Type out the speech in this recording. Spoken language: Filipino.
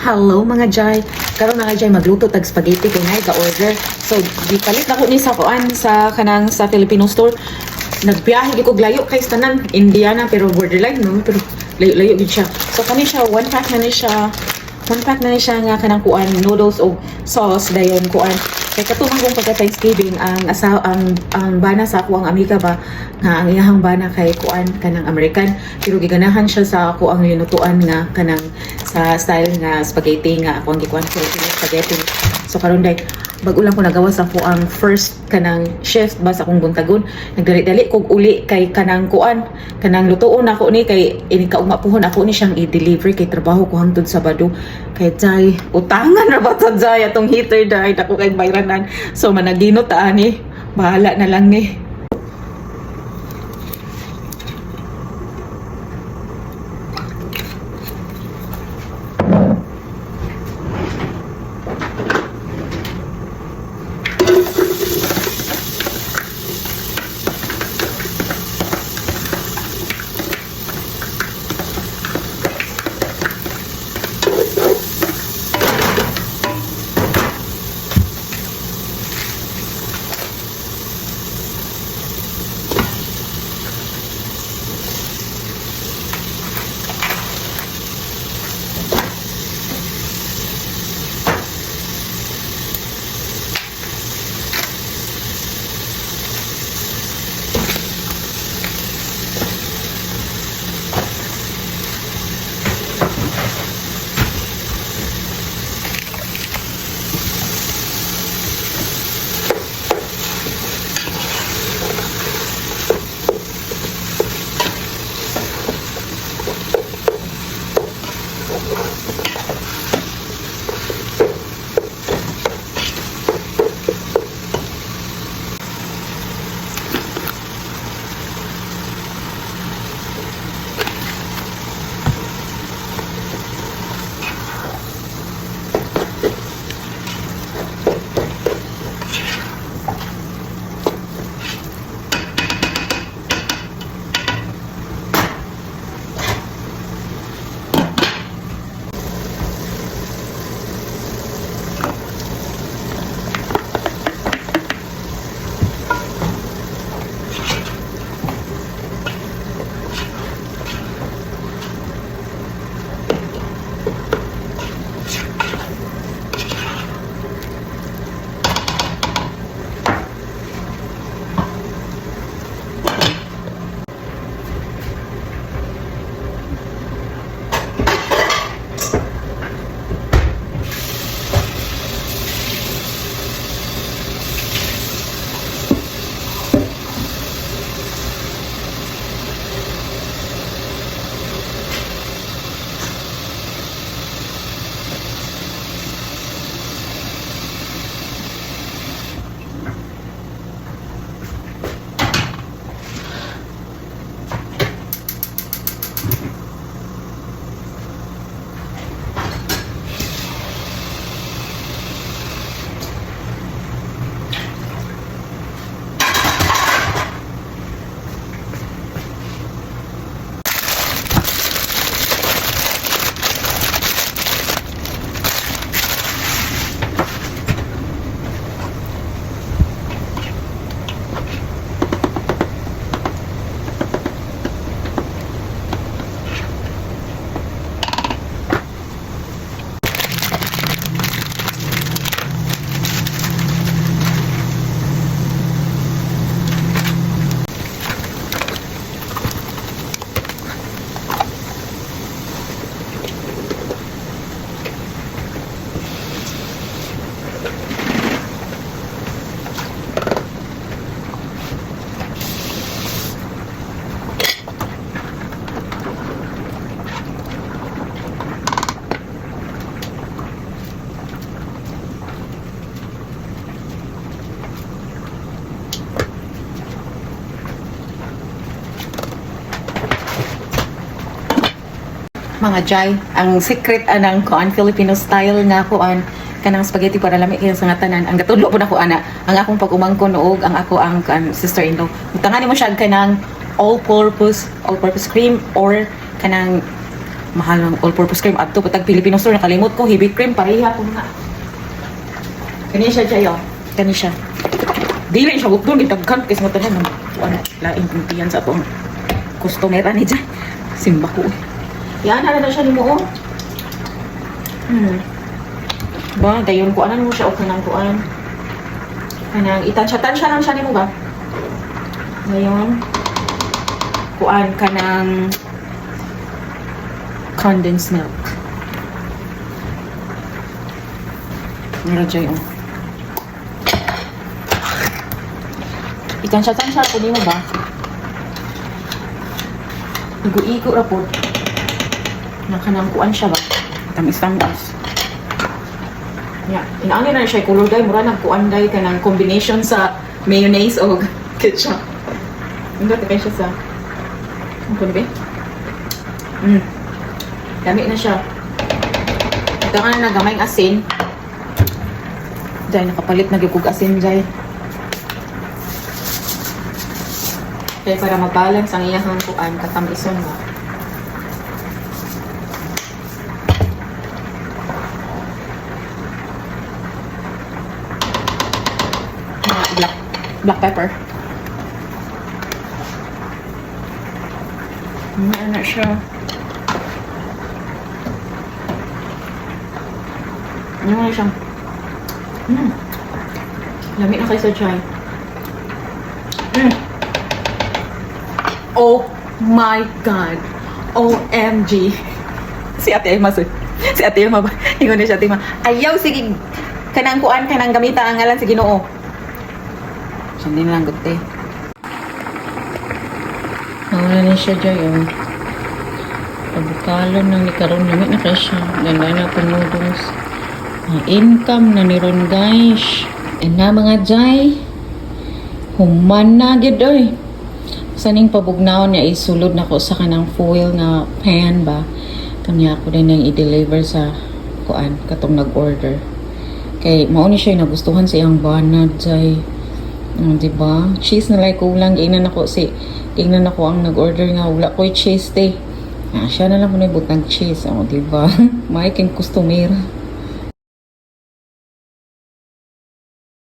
Hello mga Jai. Karon na nga Jai magluto tag spaghetti kay nay ka-order. So gipalit ako ni sa kuan sa kanang sa Filipino store. Nagbiyahe gyud ko layo kay tanan Indiana pero borderline no pero layo-layo gid siya. So kani siya one pack na ni siya. One pack na ni siya nga kanang kuan noodles o sauce dayon kuan. Kay katumang kong pagka Thanksgiving ang bana sa ako ang amiga ba nga ang iyahang bana kay kuan kanang American pero giganahan siya sa ako ang linutuan nga kanang sa style nga spaghetti nga ako ang gikuan Filipino spaghetti. So karon day bag ulang ko nagawa sa ako ang first kanang chef ba sa akong buntagon nagdali-dali kog uli kay kanang kuan kanang lutuon ako ni kay ini kaugma puhon ako ni siyang i-deliver kay trabaho ko hangtod Sabado kay Jai utangan ra ba ta Jai atong heater dai dako kay bayranan so managinot ani bahala na lang ni. Mga Jai, ang secret anang kuan Filipino style nga kuan kanang spaghetti para lami kayo sa nga tanan. Ang gatudlo po na ko ana, ang akong pag-umangkon noog ang ako ang sister-in-law. Utangan mo siya kanang all-purpose cream or kanang mahal ng all-purpose cream. Adto patag Filipino store nakalimot ko heavy cream pareha ko na. Kani siya jayo. Kani siya. Dili siya gutong gitagkan kasi mo tanan ano laing kumpiyan sa atong customer ani dyan. Simba ko. Yan na siya nimo oh. Ba, dayon ko anan mo siya o kanang kuan. Kanang itansya-tansya lang siya nimo ba? Ngayon, kuan kanang condensed milk. Meron dyan yung itansya-tansya ko nimo ba? Igo-igo ra po. Na kanang kuan siya ba? Tamis-tamis. Yeah. Inaangin na siya color guy. Mura nagkuan guy ka ng combination sa mayonnaise o ketchup. Hindi ka siya sa... Ano ba? Dami na siya. Ito nga na nagamay asin. Dahil nakapalit na gipog asin dahil. Kaya para mabalance ang iyahang kuan katamison mo. Black pepper. Ano na siya. Ano na siya. Lamig na kayo sa chai. Oh my God. OMG. Si Ate Emma. Si Ate Emma ba? Ingon na siya, Ate Emma. Ayaw, sige. Kanang kuan, kanang gamita ang ngalan si Ginoo. Hindi na lang gute. Wala na siya dyan yung pagbukalon na ni Karon namin na kaya siya. Ganda na po noodles. Ang income na ni Ron guys. E na mga jay. Human na gid oy. Saning pabugnaon niya isulod na ko sa kanang foil na pan ba. Kanya ako din nang i-deliver sa kuan katong nag-order. Kay mao ni siya nagustuhan sa iyang banad jay. Diba? Cheese na like kulang. Ingnan ako ang nag-order nga. Wala ko'y cheese day. Siya na lang ko na ibutang cheese. Diba? May king customer.